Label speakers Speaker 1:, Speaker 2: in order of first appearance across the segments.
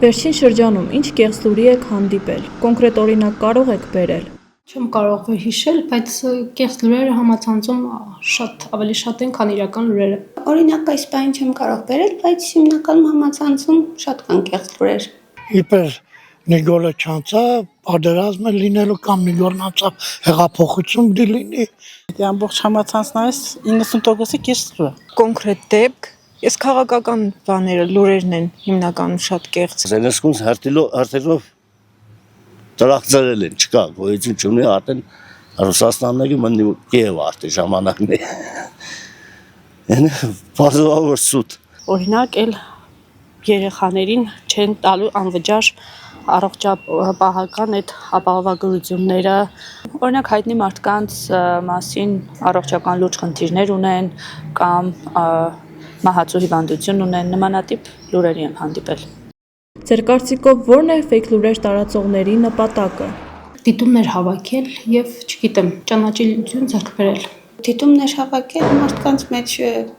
Speaker 1: Վերջին շրջանում ինչ կեղծ լուրի եք հանդիպել, կոնկրետ օրինակ կարող եք բերել։
Speaker 2: Չեմ կարող հիշել, բայց կեղծ լուրերը համացանցում ավելի շատ են, քան իրական լուրերը։
Speaker 3: Օրինակ այս բանը չեմ կարող բերել, բայց հիմնականում համացանցում շատ կան կեղծ լուրեր։
Speaker 4: Իբր Նիգոլը չանցա, պատերազմ է լինելու կամ Նիգոլն անցավ հեղափոխություն դի լինի։
Speaker 5: Ամբողջ համացանցներից 90%-ը կեղծ լուր է։ Կոնկրետ դեպք, ես քաղաքական բաները, լուրերն են հիմնականում շատ կեղծ։
Speaker 6: Զելենսկուն հերթելով տրախծերել են, չկա, գոյություն չունի, արդեն Ռուսաստանների մնի Կիև արդեն ժամանակն է։ Ենը բազովավոր սուտ։
Speaker 7: Օրինակ էլ երեխաներին չեն տալու անվճար առողջապահական այդ ապահովագրությունները, օրինակ հայտնի մարդկանց մասին առողջական լուրջ խնդիրներ ունեն կամ մահացու հիվանդություն ունեն, նմանատիպ լուրերի եմ հանդիպել։
Speaker 1: Ձեր կարծիքով ո՞րն է ֆեյք լուրեր տարածողների նպատակը։
Speaker 2: Դիտումներ հավաքել եւ, չգիտեմ, ճանաչելիություն ձեռք բերել։
Speaker 3: Դիտումներ հավաքել, մարդկանց մեջ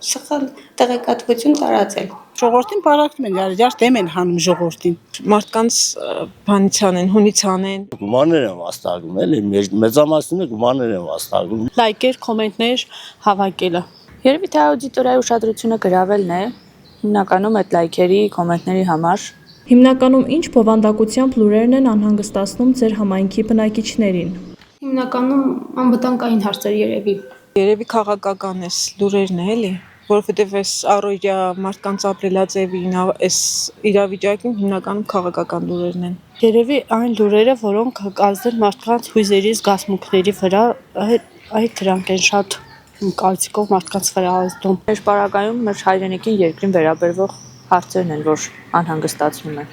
Speaker 3: սխալ տեղեկատվություն տարածել։
Speaker 5: Ժողովրդին բարակում են, իրար դեմ են հանում ժողովրդին։ Մարդկանց բանիցան են, հունիցան են։
Speaker 6: Գումաններ են վաստակում, էլի մեծամասնությունը գումաններ են վաստակում։
Speaker 7: Լայքեր, կոմենտներ հավաքելը։ Երևի թե աուդիտորիայի ուշադրությունը գրավելն է, հիմնականում այդ լայքերի, կոմենտների համար։
Speaker 1: Հիմնականում ինչ բովանդակությամբ լուրերն են անհանգստացնում ձեր համայնքի բնակիչներին։
Speaker 2: Հիմնականում անվտանգային հարցեր երևի։
Speaker 5: Երևի քաղաքական էս լուրերն է, էլի, որովհետև այս առօրյա մարդկանց ապրելաձևին, այս իրավիճակին հիմնականում քաղաքական լուրերն են։
Speaker 7: Երևի այն լուրերը, որոնք կազդեն մարդկանց հույզերի, զգացմունքների վրա, այդ դրանք են շատ կարծիքով մարդկանց վրա ազդում։ Մեր պարագայում մեր հայրենիքին երկրին վերաբերվող հարցերն են, որ անհանգստացնում են։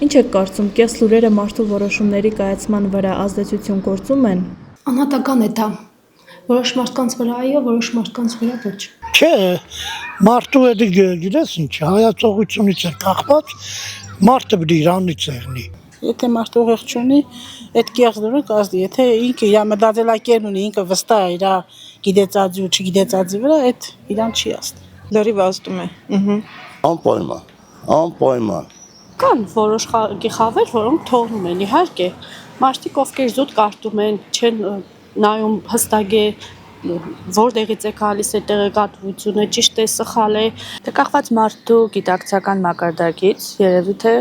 Speaker 1: Ինչ եք կարծում, կեղծ լուրերը մարդու որոշումների կայացման վրա ազդեցություն գործում են։
Speaker 2: Անհատական է դա։ Որոշ մարդկանց վրա այո, որոշ մարդկանց վրա ոչ։
Speaker 4: Չէ, մարդու հետ գիտես ինչ, հայացողությունից է կախված, մարդը պիտի իրանից եղնի։
Speaker 5: Եթե մարդը ուղեղ չունի, այդ կեղծ լուրը կազդի, եթե ինքը իր մտածելակերպ ունի, ինքը վստահ է իր գիտեցածի ու չգիտեցածի վրա, այդ իրան չի ազդի։ Լրիվ ազդում է։
Speaker 6: Անպայման։
Speaker 7: Կան որոշ խաղեր, որոնք թողնում են, իհարկե, մարդիկ ովքեր զուտ կարդում են, չեն նայում հստակ է որտեղից է գալիս է տեղեկատվությունը, ճիշտ է, սխալ է, դա կախված մարդու գիտակցական մակարդակից, երևի թե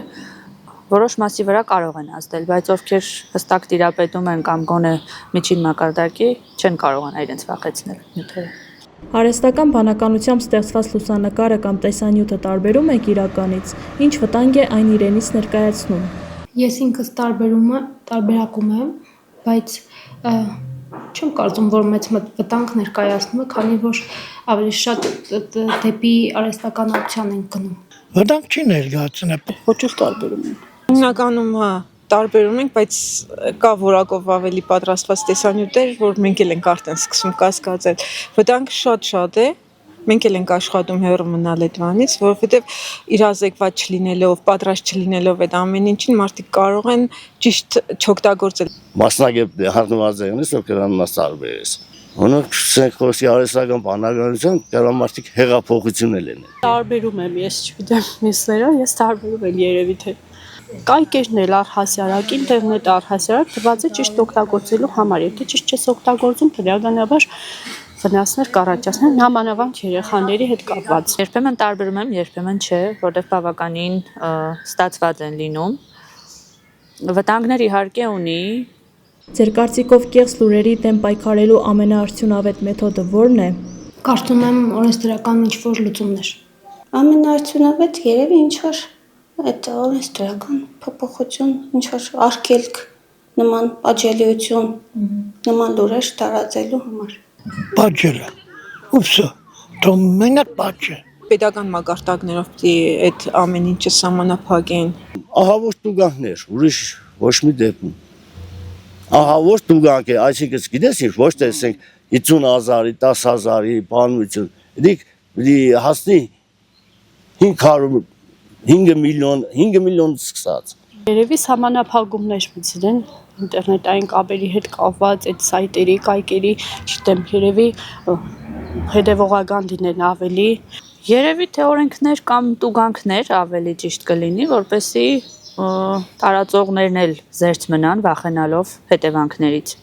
Speaker 7: որոշ մասի վրա կարող են ազդել, բայց ովքեր հստակ տիրապետում են կամ գոնե միջին մակարդակի, չեն կարողանա իրենց վախեցնել նյութերը։
Speaker 1: Արհեստական բանականությամբ ստեղծված լուսանկարը կամ տեսանյութը տարբերում եք իրականից, ինչ վտանգ է այն իրենից ներկայացնում։
Speaker 2: Ես ինքս տարբերակում եմ, բայց չեմ կարծում, որ մեծ վտանգ ներկայացնում է, քանի որ ավելի շատ դեպի արհեստականացիան են գնում։
Speaker 4: Վտանգ չի ներկայացնել։
Speaker 5: Ոչ էլ տարբերում են։ Հիմնականում տարբերում ենք, բայց կա որակով ավելի պատրաստված տեսանյութեր, որ մենք էլ ենք արդեն սկսում կասկածել։ Վտանգը շատ է, մենք էլ ենք աշխատում հեռու մնալ այդ բանից, որովհետև իրազեկված չլինելով, պատրաստ չլինելով այդ ամեն ինչին մարդիկ կարող են ճիշտ չօգտագործել։
Speaker 6: Մասնագետ հանդիպած եղնես, որ կրանաս տարբերես։ Օրինակ, խոսքի արհեստական բանականության կերամարտիկ հեղափոխություն են։
Speaker 7: Տարբերում եմ, ես չգիտեմ, մյուսները, ես տարբերում եմ երևի թե կայքերն էլ առհասարակ, ինտերնետ առհասարակ դրված է ճիշտ օգտագործելու համար, եթե ճիշտ չես օգտագործում, բնականաբար վնասներ կառաջացնեն նամանավանդ երեխաների հետ կապված։ Երբեմն տարբերում եմ, երբեմն չէ, որտեղ բավականին ստացված են լինում։ Վտանգներ իհարկե ունի։
Speaker 1: Ձեր կարծիքով կեղծ լուրերի դեմ պայքարելու ամենաարդյունավետ մեթոդը ո՞րն է։
Speaker 2: Կարծում եմ օրենսդրական ինչ-որ լուծումներ։
Speaker 3: Ամենաարդյունավետ երևի ինչ-որ այդ օրենսդրական փոփոխություն, ինչ-որ արգելք, նման պատժելիություն, նման լուրեր տարածելու համար։
Speaker 4: Պատժելը։ Ուսը, թող մենակ պատժը։
Speaker 5: Պետական մակարդակներով պիտի այդ ամեն ինչը սահմանափակեն։
Speaker 6: Ահավոր տուգանքներ, ուրիշ ոչ մի դեպքում։ Ահավոր տուգանք է, այսինքն գիտես ինչ, ոչ թե ասենք 50,000-ի, 10,000-ի բանություն։ Դիք հասնի 5 միլիոն սկսած։
Speaker 7: Երևի սահմանափակումներ մտցրեն ինտերնետային կապերի հետ կապված այդ սայթերի, կայքերի, չգիտեմ, երևի հետևողական լինեն ավելի
Speaker 8: Երևի թե օրենքներ կամ տուգանքներ ավելի ճիշտ կլինի, որպեսզի տարածողներն էլ զերծ մնան վախենալով հետևանքներից։